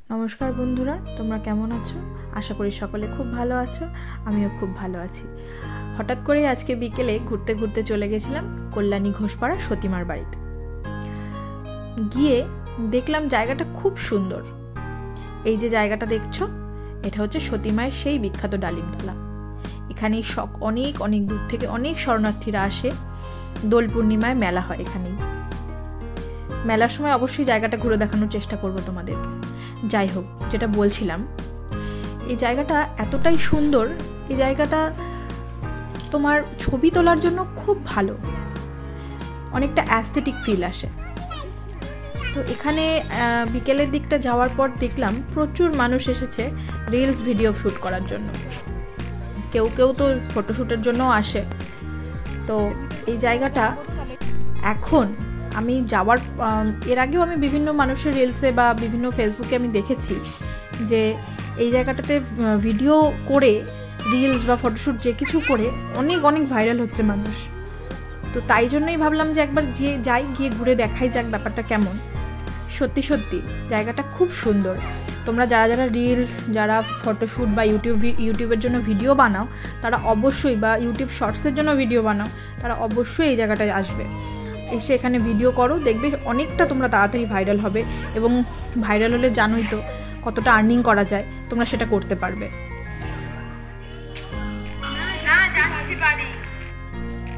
নমস্কার বন্ধুরা, তোমরা কেমন আছো? আশা করি সকলে খুব ভালো আছো। আমিও খুব ভালো আছি। হঠাৎ করে আজকে বিকেলে ঘুরতে ঘুরতে চলে গেছিলাম কল্যাণী ঘোষপাড়া সতীমার বাড়িতে। গিয়ে দেখলাম জায়গাটা খুব সুন্দর। এই যে জায়গাটা দেখছো, এটা হচ্ছে সতীমায়ের সেই বিখ্যাত ডালিমতলা। এখানে অনেক অনেক দূর থেকে অনেক শরণার্থীরা আসে। দোল পূর্ণিমায় মেলা হয় এখানেই। মেলার সময় অবশ্যই জায়গাটা ঘুরে দেখানোর চেষ্টা করব তোমাদেরকে। যাই হোক, যেটা বলছিলাম, এই জায়গাটা এতটাই সুন্দর, এই জায়গাটা তোমার ছবি তোলার জন্য খুব ভালো, অনেকটা অ্যাস্থেটিক ফিল আসে। তো এখানে বিকেলের দিকটা যাওয়ার পর দেখলাম প্রচুর মানুষ এসেছে রিলস ভিডিও শ্যুট করার জন্য। কেউ কেউ তো ফটোশ্যুটের জন্যও আসে। তো এই জায়গাটা এখন আমি যাওয়ার এর আগেও আমি বিভিন্ন মানুষের রিলসে বা বিভিন্ন ফেসবুকে আমি দেখেছি যে এই জায়গাটাতে ভিডিও করে রিলস বা ফটোশ্যুট যে কিছু করে অনেক অনেক ভাইরাল হচ্ছে মানুষ। তো তাই জন্যই ভাবলাম যে একবার গিয়ে ঘুরে দেখাই যাক ব্যাপারটা কেমন। সত্যি সত্যি জায়গাটা খুব সুন্দর। তোমরা যারা যারা রিলস, যারা ফটোশ্যুট বা ইউটিউবের জন্য ভিডিও বানাও, তারা অবশ্যই, বা ইউটিউব শর্টসের জন্য ভিডিও বানাও, তারা অবশ্যই এই জায়গাটায় আসবে, এসে এখানে ভিডিও করো। দেখবে অনেকটা তোমরা তাড়াতাড়ি ভাইরাল হবে, এবং ভাইরাল হলে জানোই তো কতটা আর্নিং করা যায়, তোমরা সেটা করতে পারবে।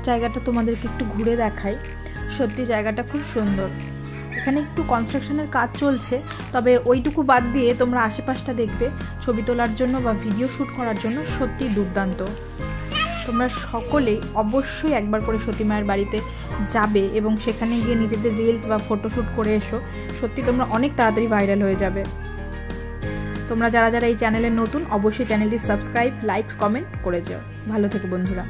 জায়গাটা তোমাদেরকে একটু ঘুরে দেখাই। সত্যি জায়গাটা খুব সুন্দর। এখানে একটু কনস্ট্রাকশনের কাজ চলছে, তবে ওইটুকু বাদ দিয়ে তোমরা আশেপাশটা দেখবে ছবি তোলার জন্য বা ভিডিও শ্যুট করার জন্য সত্যি দুর্দান্ত। তোমরা সকলেই অবশ্যই একবার করে সতীমায়ের বাড়িতে যাবে এবং সেখানে গিয়ে নিজেদের রিলস বা ফটোশ্যুট করে এসো। সত্যি তোমরা অনেক তাড়াতাড়ি ভাইরাল হয়ে যাবে। তোমরা যারা যারা এই চ্যানেলে নতুন, অবশ্যই চ্যানেলটি সাবস্ক্রাইব, লাইক, কমেন্ট করে যাও। ভালো থেকো বন্ধুরা।